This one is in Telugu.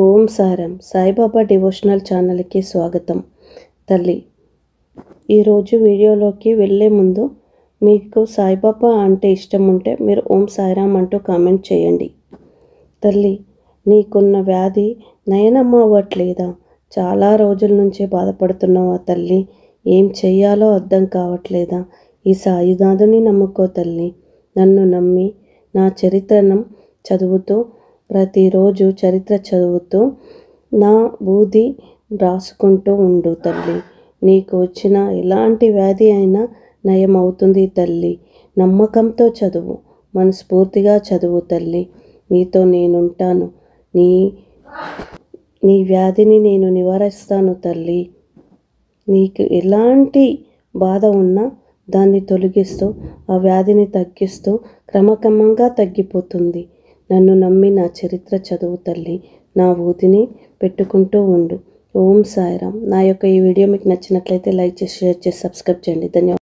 ఓం సారం సాయిబాబా డివోషనల్ ఛానల్కి స్వాగతం. తల్లి, ఈరోజు వీడియోలోకి వెళ్ళే ముందు మీకు సాయిబాబా అంటే ఇష్టం ఉంటే మీరు ఓం సాయిరామ్ అంటూ కామెంట్ చేయండి. తల్లి, నీకున్న వ్యాధి నయనం అవ్వట్లేదా? చాలా రోజుల నుంచి బాధపడుతున్నావా తల్లి? ఏం చెయ్యాలో అర్థం కావట్లేదా? ఈ సాయినాథుని నమ్ముకో తల్లి. నన్ను నమ్మి నా చరిత్రను చదువుతూ ప్రతిరోజు చరిత్ర చదువుతూ నా బూది రాసుకుంటూ ఉండు తల్లి. నీకు వచ్చిన ఎలాంటి వ్యాధి అయినా నయం అవుతుంది తల్లి. నమ్మకంతో చదువు, మనస్ఫూర్తిగా చదువు తల్లి. నీతో నేనుంటాను. నీ వ్యాధిని నేను నివారిస్తాను తల్లి. నీకు ఎలాంటి బాధ ఉన్నా దాన్ని తొలగిస్తూ ఆ వ్యాధిని తగ్గిస్తూ క్రమక్రమంగా తగ్గిపోతుంది. నన్ను నమ్మి నా చరిత్ర చదువు తల్లి. నా ఊదిని పెట్టుకుంటూ ఉండు. ఓం సాయిరామ్. నా యొక్క ఈ వీడియో మీకు నచ్చినట్లయితే లైక్ చేసి, షేర్ చేసి, సబ్స్క్రైబ్ చేయండి. ధన్యవాదాలు.